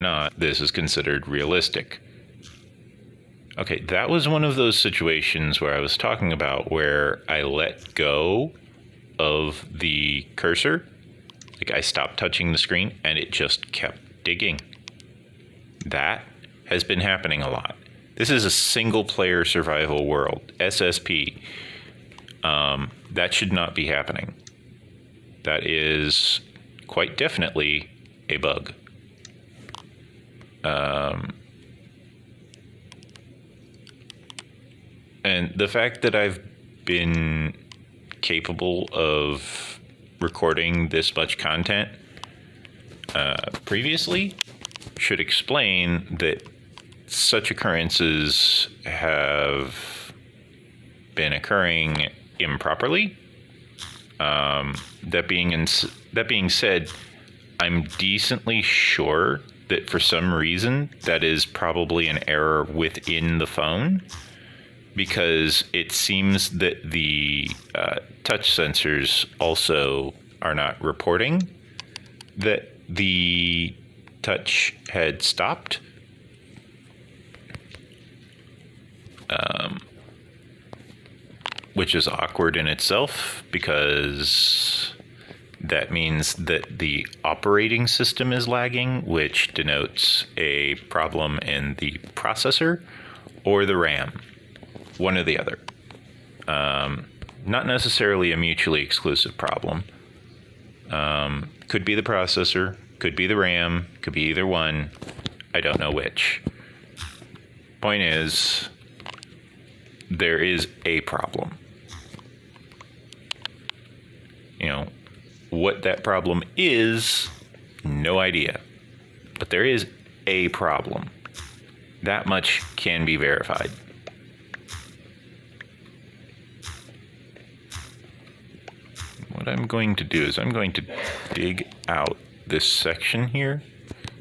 not this is considered realistic. Okay, that was one of those situations where I was talking about where I let go of the cursor. Like I stopped touching the screen and it just kept digging. That has been happening a lot. This is a single player survival world, SSP. That should not be happening. That is quite definitely a bug. And the fact that I've been capable of recording this much content previously should explain that such occurrences have been occurring improperly. That being said, I'm decently sure that for some reason that is probably an error within the phone, because it seems that the touch sensors also are not reporting that the touch had stopped. Which is awkward in itself, because that means that the operating system is lagging, which denotes a problem in the processor or the RAM, one or the other. Not necessarily a mutually exclusive problem. Could be the processor, could be the RAM, could be either one. I don't know which. Point is, there is a problem. You know, what that problem is, no idea. But there is a problem. That much can be verified. What I'm going to do is I'm going to dig out this section here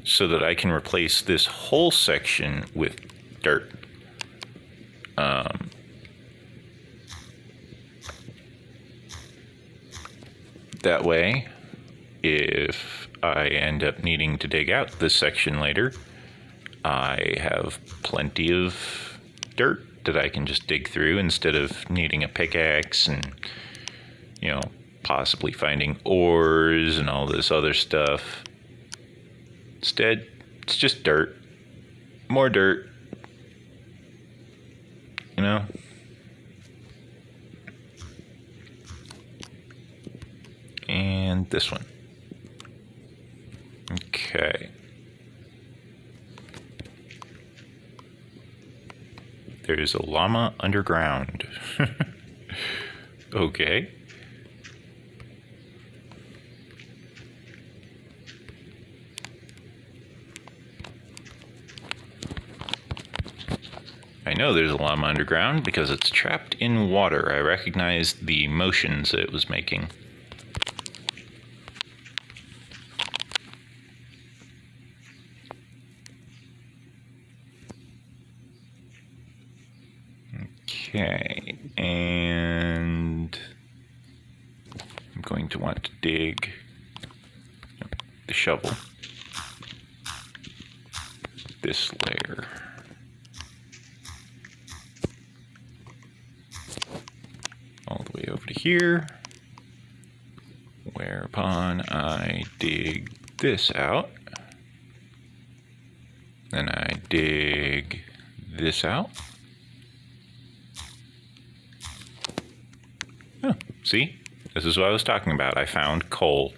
so that I can replace this whole section with dirt. That way, if I end up needing to dig out this section later, I have plenty of dirt that I can just dig through instead of needing a pickaxe and, you know, possibly finding ores and all this other stuff. Instead, it's just dirt. More dirt. You know? And this one. Okay. There's a llama underground. Okay. I know there's a llama underground because it's trapped in water. I recognize the motions that it was making. Okay, and I'm going to want to dig the shovel, this layer. All the way over to here, whereupon I dig this out, then I dig this out. Oh, see? This is what I was talking about. I found coal.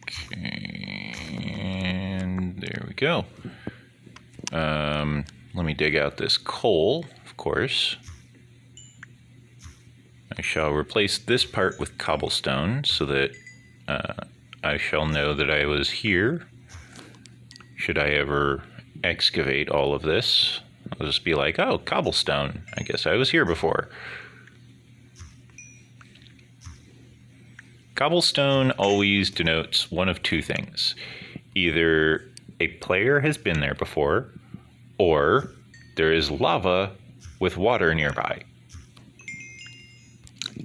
Okay, and there we go. Let me dig out this coal, of course. I shall replace this part with cobblestone so that I shall know that I was here. Should I ever excavate all of this, I'll just be like, oh, cobblestone. I guess I was here before. cobblestone always denotes one of two things. Either a player has been there before, or there is lava with water nearby.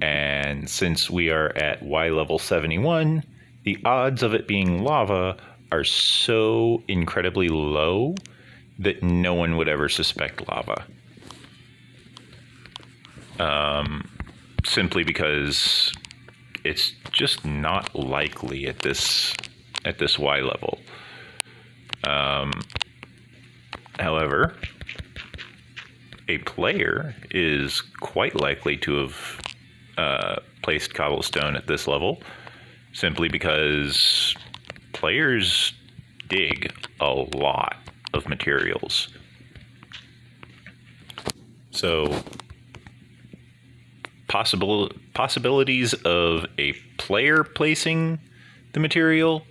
And since we are at Y level 71, the odds of it being lava are so incredibly low that no one would ever suspect lava. Simply because it's just not likely at this Y level. However, a player is quite likely to have placed cobblestone at this level, simply because players dig a lot of materials. So possibilities of a player placing the material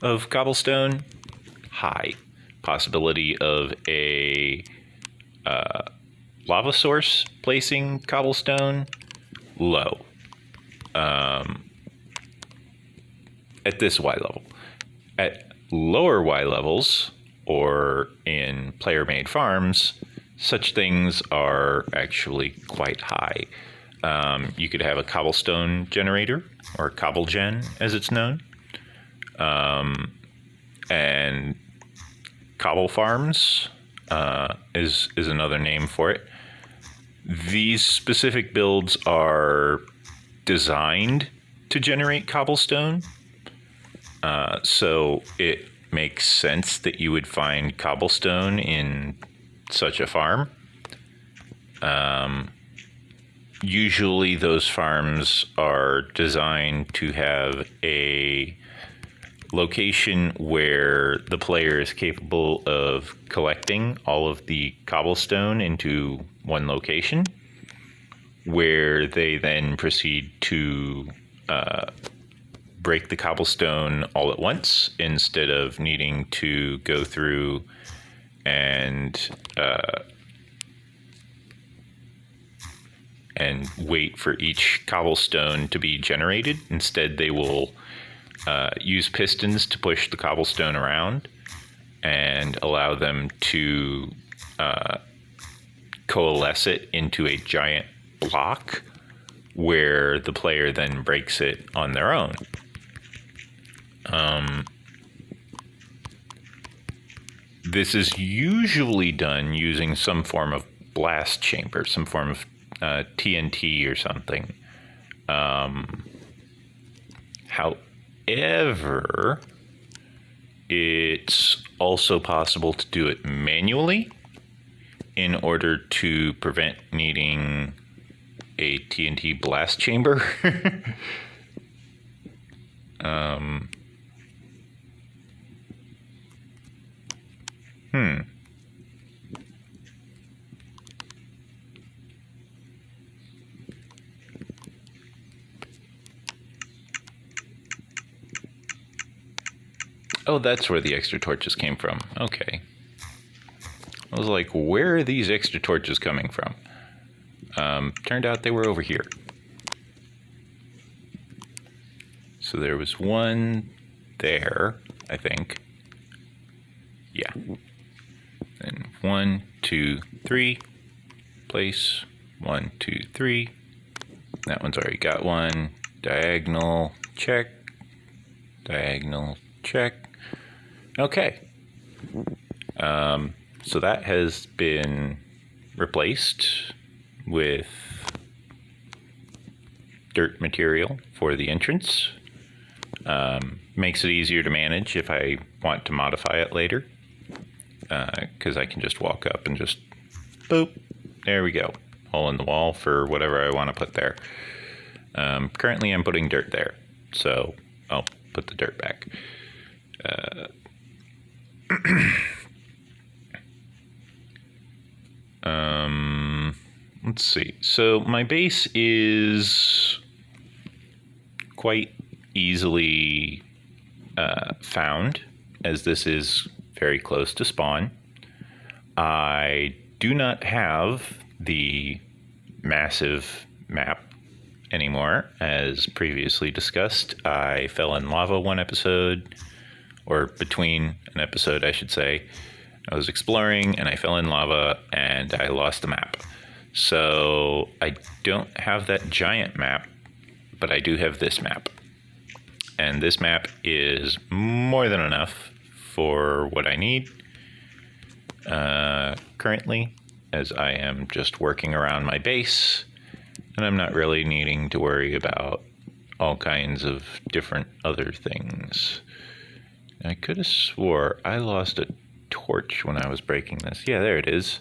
of cobblestone, high. Possibility of a lava source placing cobblestone, low. At this Y level. At lower Y levels, or in player-made farms, such things are actually quite high. You could have a cobblestone generator, or cobble gen as it's known. And Cobble Farms is another name for it. These specific builds are designed to generate cobblestone. So it makes sense that you would find cobblestone in such a farm. Usually those farms are designed to have a location where the player is capable of collecting all of the cobblestone into one location, where they then proceed to break the cobblestone all at once instead of needing to go through and wait for each cobblestone to be generated. Instead, they will use pistons to push the cobblestone around and allow them to coalesce it into a giant block where the player then breaks it on their own. This is usually done using some form of blast chamber, some form of TNT or something. However, it's also possible to do it manually in order to prevent needing a TNT blast chamber. Oh, that's where the extra torches came from. Okay. I was like, where are these extra torches coming from? Turned out they were over here. So there was one there, I think. Yeah. And 1, 2, 3. Place. 1, 2, 3. That one's already got one. Diagonal. Check. Diagonal. Check. Okay. So that has been replaced with dirt material for the entrance. Makes it easier to manage if I want to modify it later. Because I can just walk up and just boop. There we go. Hole in the wall for whatever I want to put there. Currently I'm putting dirt there. So I'll put the dirt back. Let's see. So my base is quite easily found, as this is very close to spawn. I do not have the massive map anymore. As previously discussed, I fell in lava one episode, or between an episode, I should say. I was exploring and I fell in lava and I lost the map. So I don't have that giant map, but I do have this map. And this map is more than enough for what I need currently, as I am just working around my base and I'm not really needing to worry about all kinds of different other things. I could have swore I lost a torch when I was breaking this. Yeah, there it is.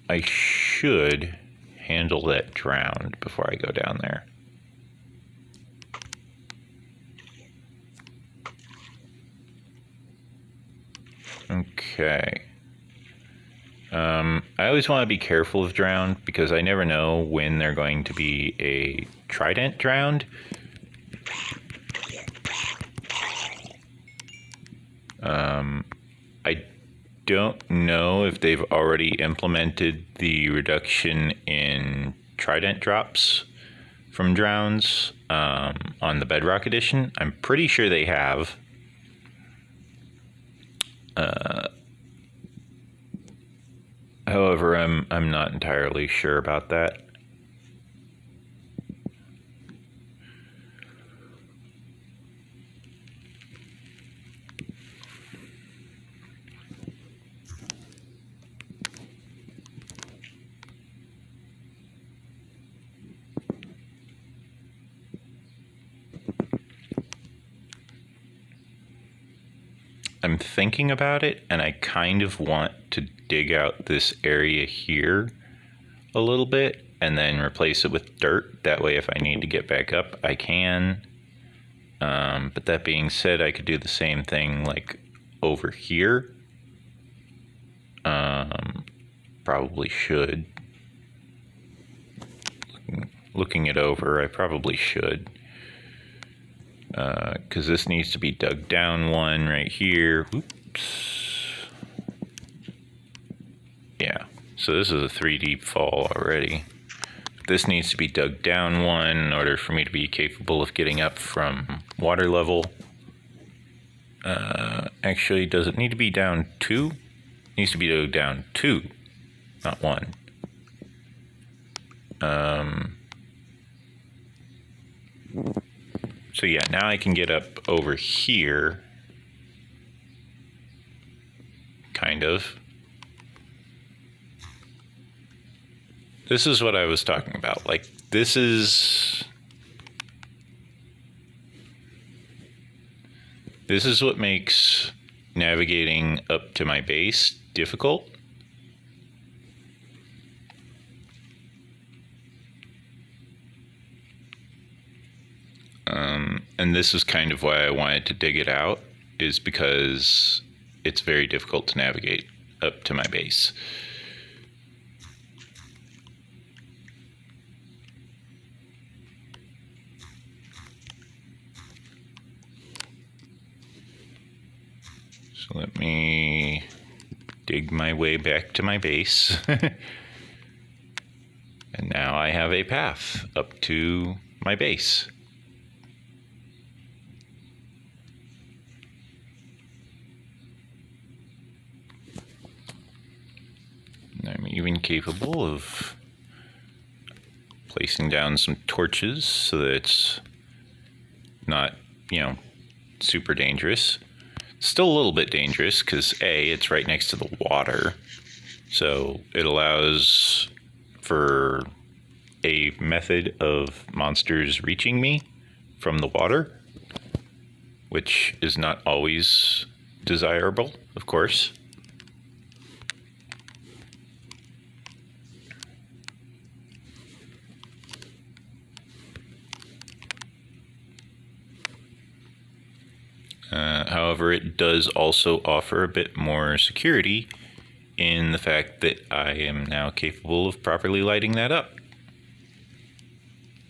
I should handle that drowned before I go down there. Okay. I always want to be careful of drowned because I never know when they're going to be a trident drowned. I don't know if they've already implemented the reduction in trident drops from drowns on the Bedrock edition. I'm pretty sure they have. However, I'm not entirely sure about that. I'm thinking about it, and I kind of want to dig out this area here a little bit and then replace it with dirt. That way, if I need to get back up, I can. But that being said, I could do the same thing like over here. Probably should. Looking it over, I probably should. Because this needs to be dug down one right here. Oops. Yeah, so this is a 3 deep fall already. This needs to be dug down one in order for me to be capable of getting up from water level. Actually, does it need to be down 2? It needs to be dug down 2, not 1. So yeah, now I can get up over here, kind of. This is what I was talking about. Like, this is what makes navigating up to my base difficult. And this is kind of why I wanted to dig it out, is because it's very difficult to navigate up to my base. So let me dig my way back to my base. And now I have a path up to my base. I'm even capable of placing down some torches so that it's not, super dangerous. Still a little bit dangerous because A, it's right next to the water. So it allows for a method of monsters reaching me from the water, which is not always desirable, of course. However, it does also offer a bit more security in the fact that I am now capable of properly lighting that up.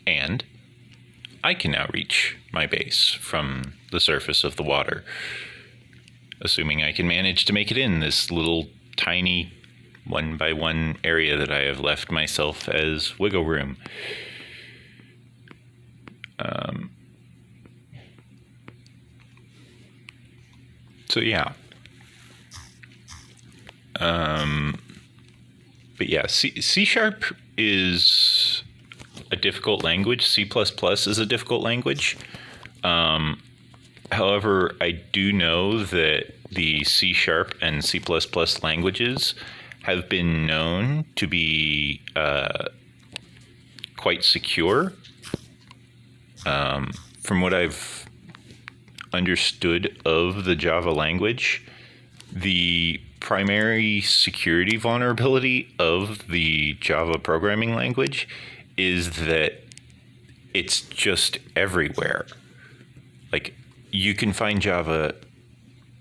And I can now reach my base from the surface of the water, assuming I can manage to make it in this little tiny one by one area that I have left myself as wiggle room. So yeah. But yeah, C Sharp is a difficult language. C++ is a difficult language. However, I do know that the C Sharp and C++ languages have been known to be quite secure. From what I've understood of the Java language, the primary security vulnerability of the Java programming language is that it's just everywhere. Like, you can find Java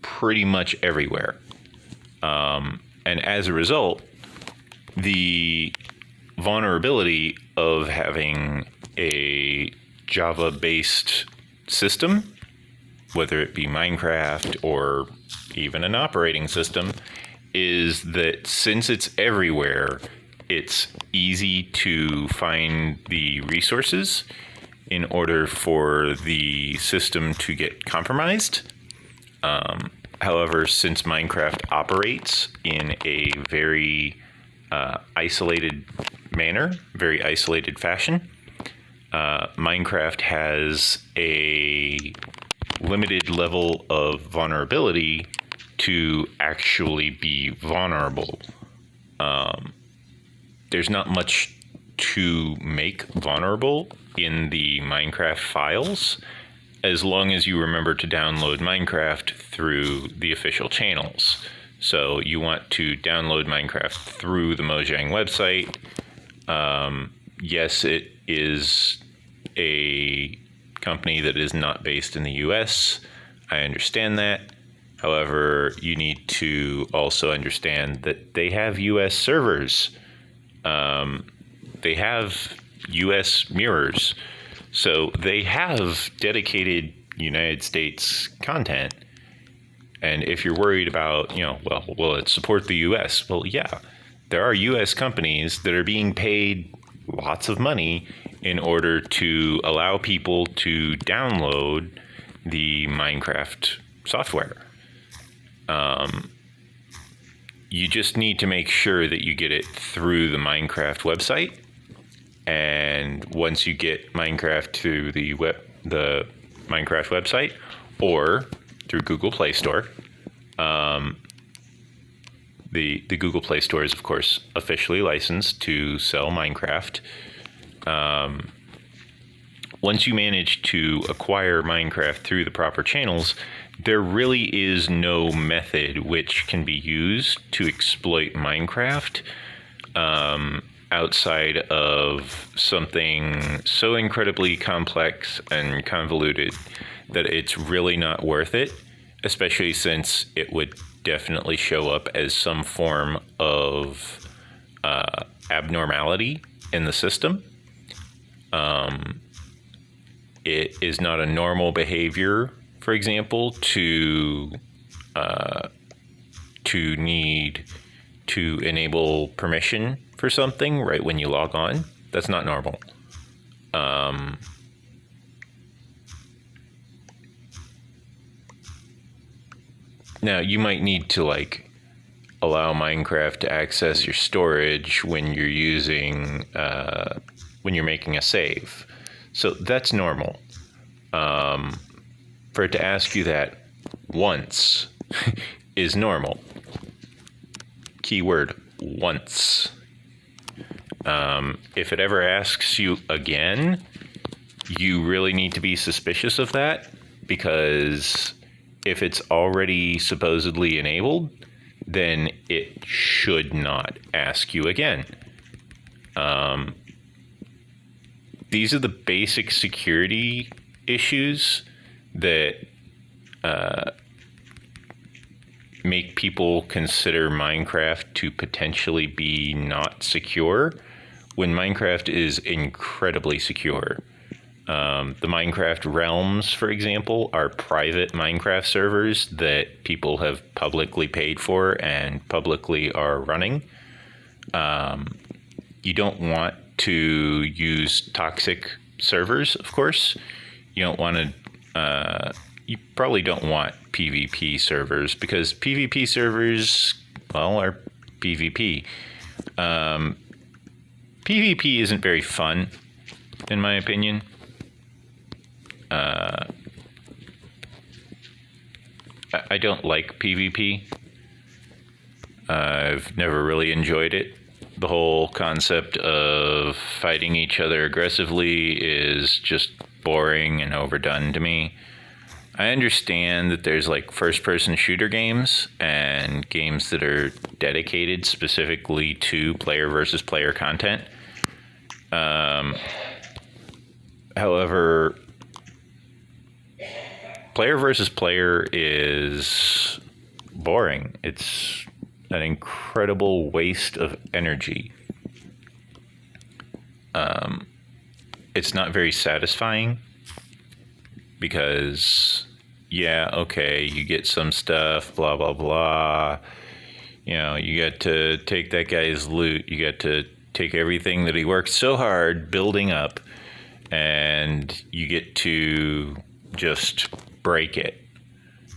pretty much everywhere. And as a result, the vulnerability of having a Java-based system, whether it be Minecraft or even an operating system, is that since it's everywhere, it's easy to find the resources in order for the system to get compromised. However, since Minecraft operates in a very isolated manner, very isolated fashion, Minecraft has a limited level of vulnerability to actually be vulnerable. There's not much to make vulnerable in the Minecraft files, as long as you remember to download Minecraft through the official channels. So you want to download Minecraft through the Mojang website. Yes, it is a company that is not based in the US. I understand that. However, you need to also understand that they have US servers. They have US mirrors. So they have dedicated United States content. And if you're worried about, well, will it support the US? Well, yeah, there are US companies that are being paid lots of money in order to allow people to download the Minecraft software. You just need to make sure that you get it through the Minecraft website. And once you get Minecraft to the Minecraft website or through Google Play Store, the Google Play Store is, of course, officially licensed to sell Minecraft. Once you manage to acquire Minecraft through the proper channels, there really is no method which can be used to exploit Minecraft outside of something so incredibly complex and convoluted that it's really not worth it, especially since it would definitely show up as some form of abnormality in the system. It is not a normal behavior, for example, to need to enable permission for something right when you log on. That's not normal. Now, you might need to allow Minecraft to access your storage when you're using when you're making a save. So that's normal. For it to ask you that once is normal. Keyword, once. If it ever asks you again, you really need to be suspicious of that, because if it's already supposedly enabled, then it should not ask you again. These are the basic security issues that make people consider Minecraft to potentially be not secure, when Minecraft is incredibly secure. The Minecraft realms, for example, are private Minecraft servers that people have publicly paid for and publicly are running. You don't want to use toxic servers, of course. You don't want to, you probably don't want PvP servers, because PvP servers, well, are PvP. PvP isn't very fun, in my opinion. I don't like PvP. I've never really enjoyed it. The whole concept of fighting each other aggressively is just boring and overdone to me. I understand that there's like first-person shooter games and games that are dedicated specifically to player versus player content. However, player versus player is boring. It's an incredible waste of energy. It's not very satisfying because, yeah, okay, you get some stuff, blah, blah, blah. You know, you get to take that guy's loot. You get to take everything that he worked so hard building up, and you get to just break it.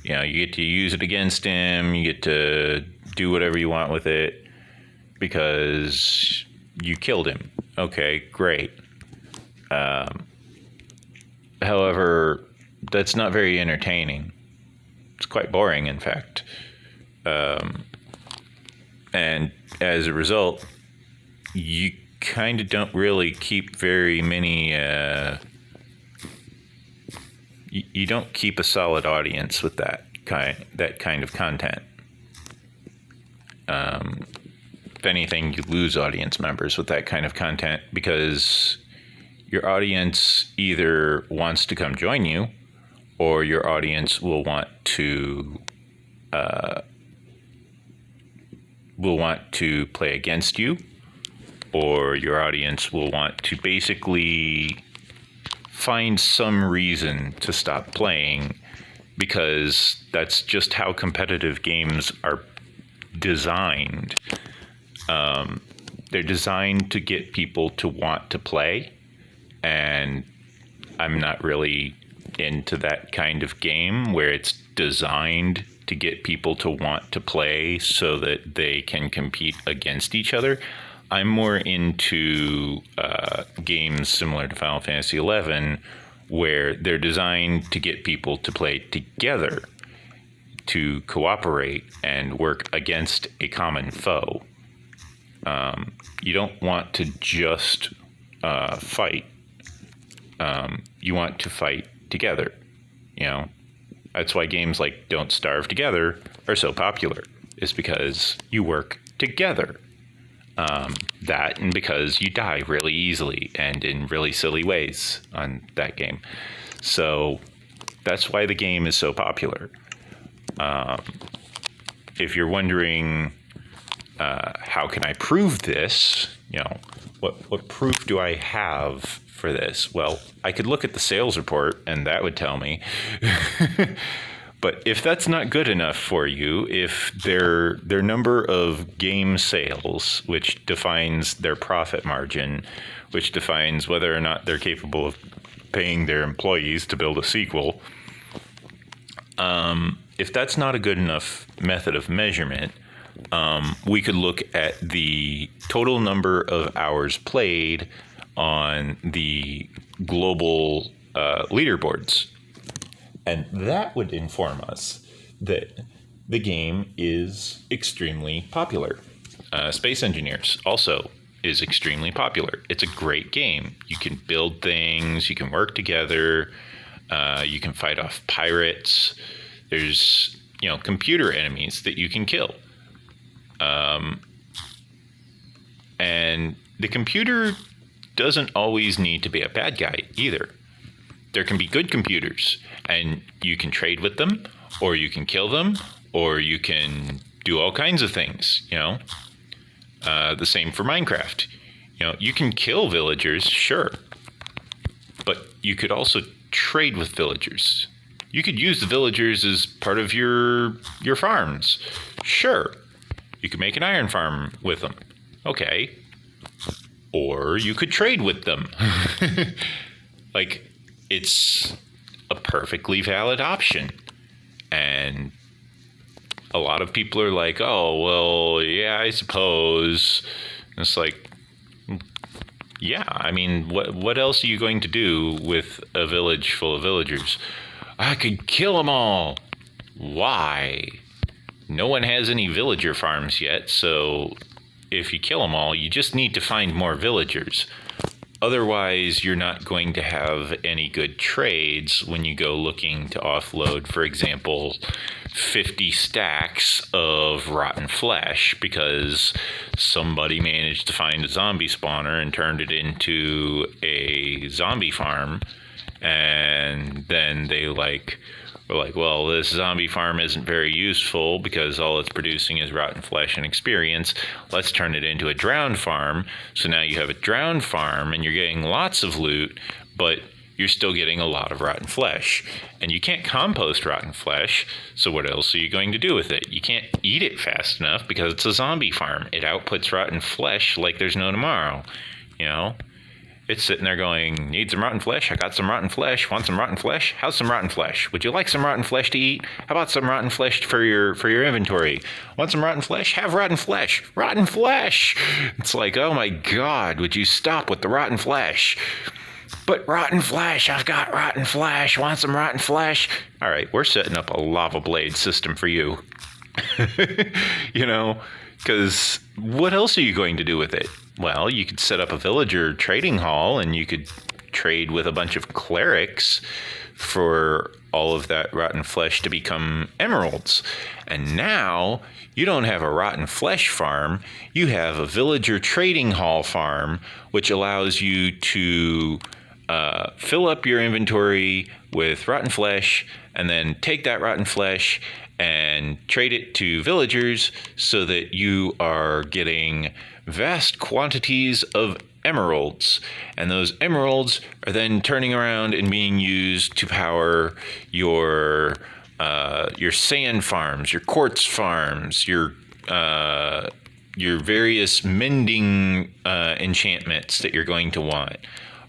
You know, you get to use it against him. You get to do whatever you want with it because you killed him. Okay, great. However, that's not very entertaining. It's quite boring, in fact. And as a result, you kind of don't really keep very many... you don't keep a solid audience with that kind of content. If anything, you lose audience members with that kind of content because your audience either wants to come join you, or your audience will want to play against you, or your audience will want to basically find some reason to stop playing, because that's just how competitive games are designed. They're designed to get people to want to play, and I'm not really into that kind of game where it's designed to get people to want to play so that they can compete against each other. I'm more into games similar to Final Fantasy XI, where they're designed to get people to play together, to cooperate and work against a common foe. You don't want to just fight. You want to fight together. You know, that's why games like Don't Starve Together are so popular, is because you work together. That, and because you die really easily and in really silly ways on that game. So that's why the game is so popular. If you're wondering, how can I prove this? You know, what proof do I have for this? Well, I could look at the sales report and that would tell me. But if that's not good enough for you, if their number of game sales, which defines their profit margin, which defines whether or not they're capable of paying their employees to build a sequel, if that's not a good enough method of measurement, we could look at the total number of hours played on the global leaderboards. And that would inform us that the game is extremely popular. Space Engineers also is extremely popular. It's a great game. You can build things, you can work together, you can fight off pirates. There's, you know, computer enemies that you can kill. And the computer doesn't always need to be a bad guy either. There can be good computers, and you can trade with them, or you can kill them, or you can do all kinds of things, you know. The same for Minecraft. You know, you can kill villagers, sure, but you could also trade with villagers. You could use the villagers as part of your farms, sure. You could make an iron farm with them. Okay. Or you could trade with them. Like, it's a perfectly valid option. And a lot of people are like, oh, well, yeah, I suppose. And it's like, yeah, I mean, what else are you going to do with a village full of villagers? I could kill them all. Why? No one has any villager farms yet, so if you kill them all, you just need to find more villagers. Otherwise, you're not going to have any good trades when you go looking to offload, for example, 50 stacks of rotten flesh because somebody managed to find a zombie spawner and turned it into a zombie farm. And then they were like, well, this zombie farm isn't very useful because all it's producing is rotten flesh and experience. Let's turn it into a drowned farm. So now you have a drowned farm and you're getting lots of loot, but you're still getting a lot of rotten flesh. And you can't compost rotten flesh, so what else are you going to do with it? You can't eat it fast enough because it's a zombie farm. It outputs rotten flesh like there's no tomorrow, you know? It's sitting there going, need some rotten flesh? I got some rotten flesh. Want some rotten flesh? How's some rotten flesh? Would you like some rotten flesh to eat? How about some rotten flesh for your inventory? Want some rotten flesh? Have rotten flesh. Rotten flesh! It's like, oh my God, would you stop with the rotten flesh? But rotten flesh, I've got rotten flesh. Want some rotten flesh? All right, we're setting up a lava blade system for you. You know, because what else are you going to do with it? Well, you could set up a villager trading hall and you could trade with a bunch of clerics for all of that rotten flesh to become emeralds. And now you don't have a rotten flesh farm, you have a villager trading hall farm, which allows you to fill up your inventory with rotten flesh and then take that rotten flesh and trade it to villagers so that you are getting vast quantities of emeralds, and those emeralds are then turning around and being used to power your sand farms, your quartz farms, your various mending enchantments that you're going to want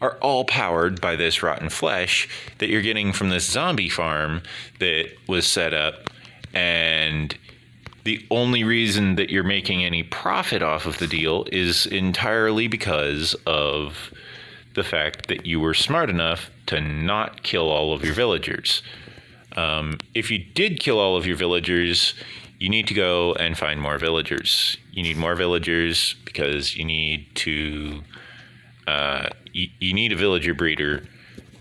are all powered by this rotten flesh that you're getting from this zombie farm that was set up. And the only reason that you're making any profit off of the deal is entirely because of the fact that you were smart enough to not kill all of your villagers. If you did kill all of your villagers, you need to go and find more villagers. You need more villagers because you need to you need a villager breeder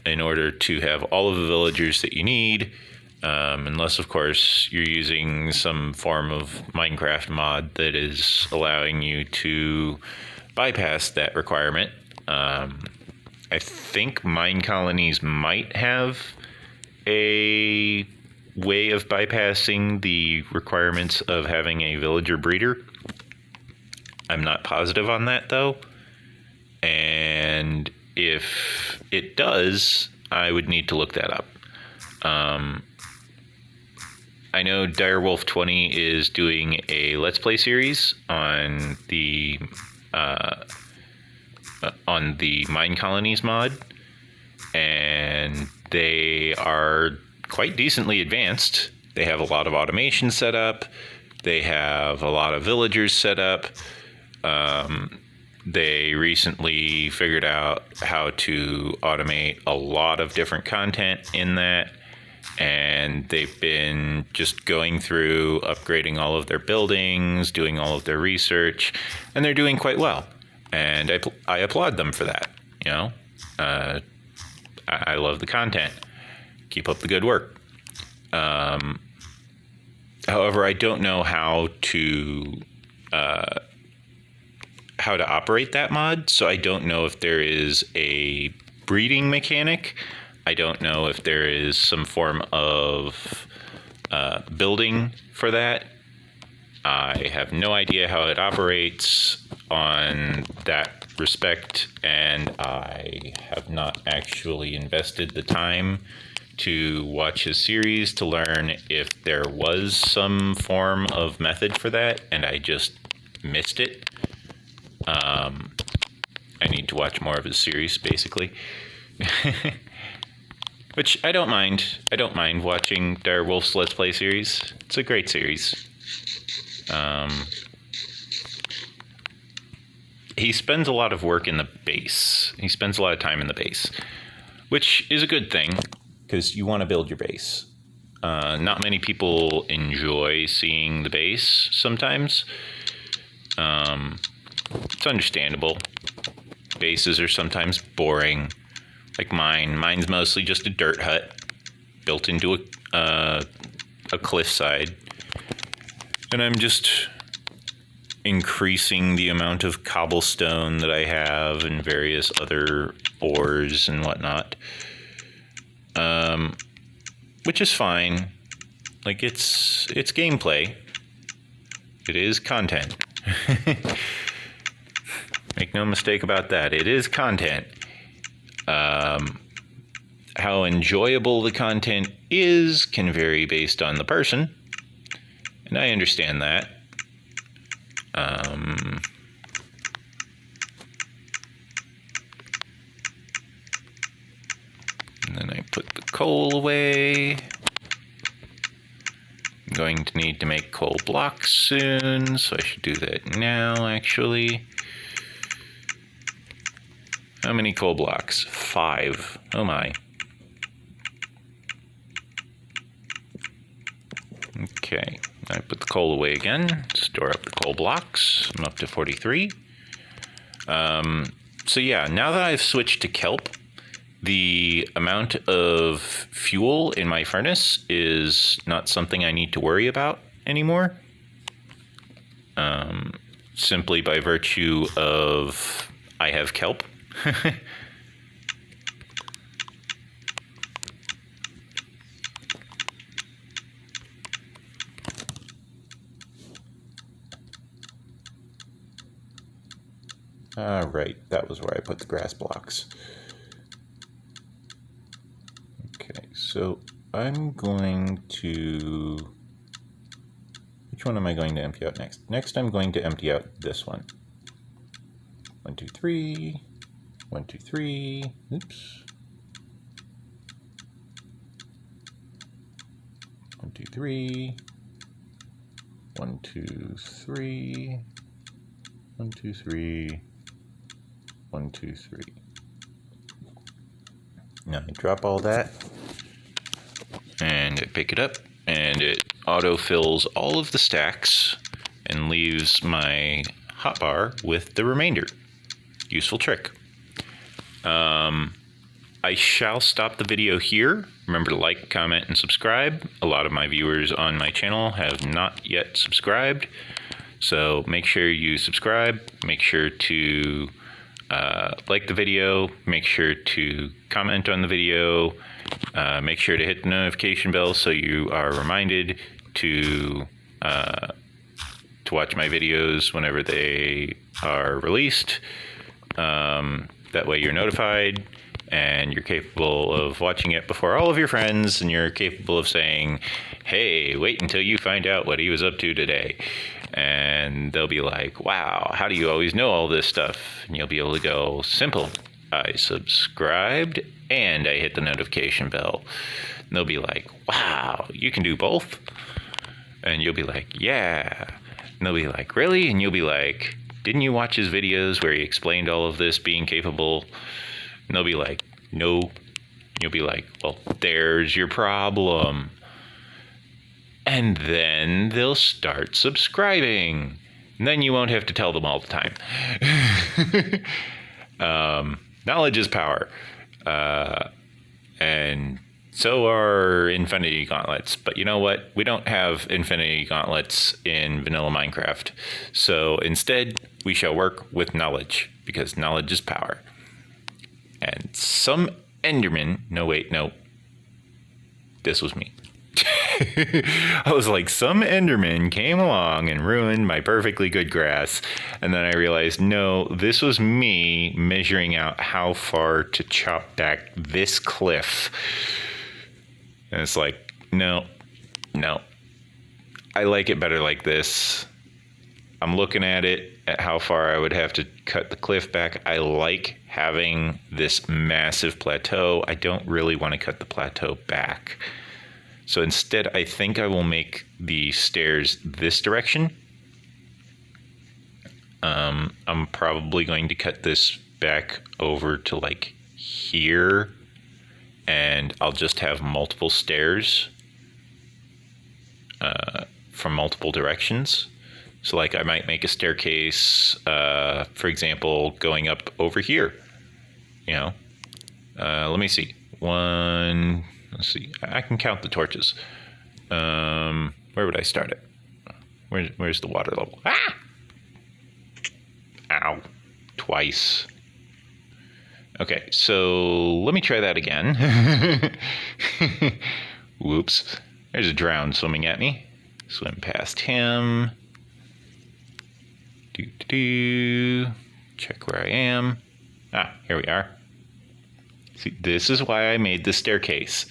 in order to have all of the villagers that you need. Unless, of course, you're using some form of Minecraft mod that is allowing you to bypass that requirement. I think mine colonies might have a way of bypassing the requirements of having a villager breeder. I'm not positive on that, though. And if it does, I would need to look that up. I know Direwolf20 is doing a Let's Play series on the Mine Colonies mod, and they are quite decently advanced. They have a lot of automation set up. They have a lot of villagers set up. They recently figured out how to automate a lot of different content in that. And they've been just going through, upgrading all of their buildings, doing all of their research, and they're doing quite well. And I applaud them for that. You know, I love the content. Keep up the good work. However, I don't know how to operate that mod, so I don't know if there is a breeding mechanic. I don't know if there is some form of building for that. I have no idea how it operates on that respect, and I have not actually invested the time to watch his series to learn if there was some form of method for that, and I just missed it. I need to watch more of his series, basically. Which I don't mind. I don't mind watching Direwolf's Let's Play series. It's a great series. He spends a lot of work in the base. He spends a lot of time in the base, which is a good thing because you want to build your base. Not many people enjoy seeing the base sometimes. It's understandable. Bases are sometimes boring. Like mine. Mine's mostly just a dirt hut built into a cliffside. And I'm just increasing the amount of cobblestone that I have and various other ores and whatnot. Which is fine. Like, it's gameplay. It is content. Make no mistake about that. It is content. How enjoyable the content is can vary based on the person. And I understand that. And then I put the coal away. I'm going to need to make coal blocks soon, so I should do that now, actually. How many coal blocks? 5. Oh my. Okay, I put the coal away again. Store up the coal blocks. I'm up to 43. So yeah, now that I've switched to kelp, the amount of fuel in my furnace is not something I need to worry about anymore. Simply by virtue of I have kelp. Right, that was where I put the grass blocks. Okay, so I'm going to... Which one am I going to empty out next? Next, I'm going to empty out this one. 1, 2, 3. 1, 2, 3. Oops. 1, 2, 3. 1, 2, 3. 1, 2, 3. 1, 2, 3. Now I drop all that, and I pick it up, and it auto-fills all of the stacks and leaves my hotbar with the remainder. Useful trick. I shall stop the video here. Remember to like, comment, and subscribe. A lot of my viewers on my channel have not yet subscribed, so make sure you subscribe. Make sure to like the video, make sure to comment on the video, make sure to hit the notification bell so you are reminded to watch my videos whenever they are released. That way you're notified and you're capable of watching it before all of your friends, and you're capable of saying, hey, wait until you find out what he was up to today. And they'll be like, wow, how do you always know all this stuff? And you'll be able to go, simple. I subscribed and I hit the notification bell. And they'll be like, wow, you can do both? And you'll be like, yeah. And they'll be like, really? And you'll be like, didn't you watch his videos where he explained all of this being capable? And they'll be like, no. And you'll be like, well, there's your problem. And then they'll start subscribing. And then you won't have to tell them all the time. Knowledge is power. And so are infinity gauntlets. But you know what? We don't have infinity gauntlets in vanilla Minecraft. So instead, we shall work with knowledge, because knowledge is power. And some Enderman... No, wait, no. This was me. I was like, some Enderman came along and ruined my perfectly good grass. And then I realized, no, this was me measuring out how far to chop back this cliff. And it's like, no. I like it better like this. I'm looking at it at how far I would have to cut the cliff back. I like having this massive plateau. I don't really want to cut the plateau back. So instead, I think I will make the stairs this direction. I'm probably going to cut this back over to like here, and I'll just have multiple stairs from multiple directions. So like I might make a staircase, for example, going up over here, you know. Let me see. Let's see. I can count the torches. Where would I start it? Where's the water level? Ah! Ow. Twice. Okay, so let me try that again. Whoops. There's a drown swimming at me. Swim past him. Check where I am. Ah, here we are. See, this is why I made the staircase.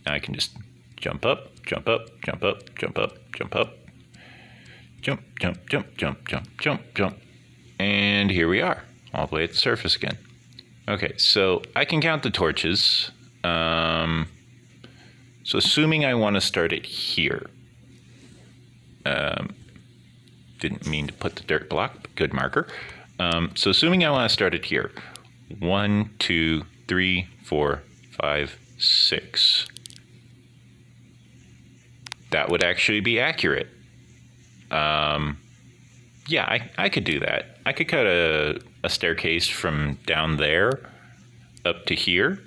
Now I can just jump up, jump up, jump up, jump up, jump up. Jump, jump, jump, jump, jump, jump, jump. And here we are, all the way at the surface again. Okay, so I can count the torches. So assuming I want to start it here. Didn't mean to put the dirt block, but good marker. So assuming I want to start it here. 1, 2, 3, 4, 5, 6. That would actually be accurate. Yeah, I could do that. I could cut a staircase from down there up to here.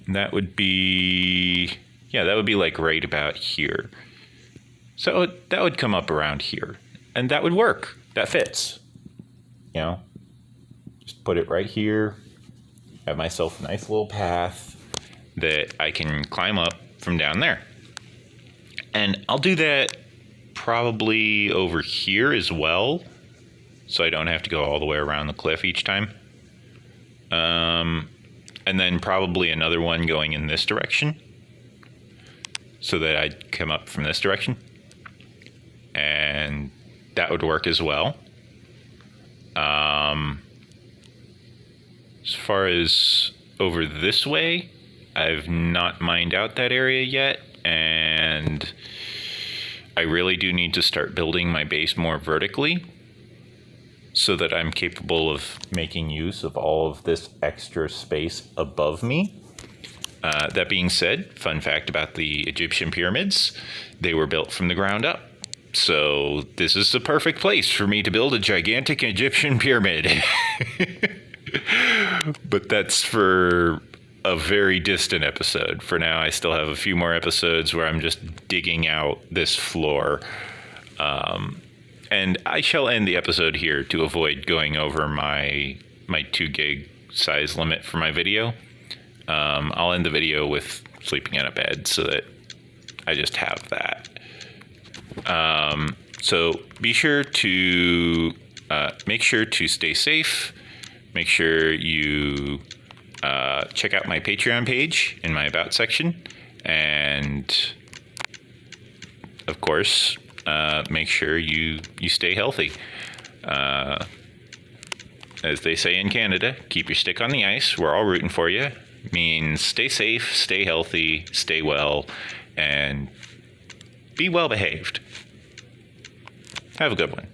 And that would be, yeah, that would be like right about here. So that would come up around here, and that would work. That fits. You know, just put it right here. Have myself a nice little path that I can climb up from down there. And I'll do that probably over here as well, so I don't have to go all the way around the cliff each time. And then probably another one going in this direction, so that I'd come up from this direction. And that would work as well. As far as over this way, I've not mined out that area yet, and I really do need to start building my base more vertically so that I'm capable of making use of all of this extra space above me. That being said, fun fact about the Egyptian pyramids, they were built from the ground up. So this is the perfect place for me to build a gigantic Egyptian pyramid. But that's for a very distant episode. For now, I still have a few more episodes where I'm just digging out this floor. And I shall end the episode here to avoid going over my 2 gig size limit for my video. I'll end the video with sleeping in a bed so that I just have that. So be sure to make sure to stay safe. Make sure you check out my Patreon page in my About section. And of course, make sure you stay healthy. As they say in Canada, keep your stick on the ice. We're all rooting for you. Means stay safe, stay healthy, stay well, and be well behaved. Have a good one.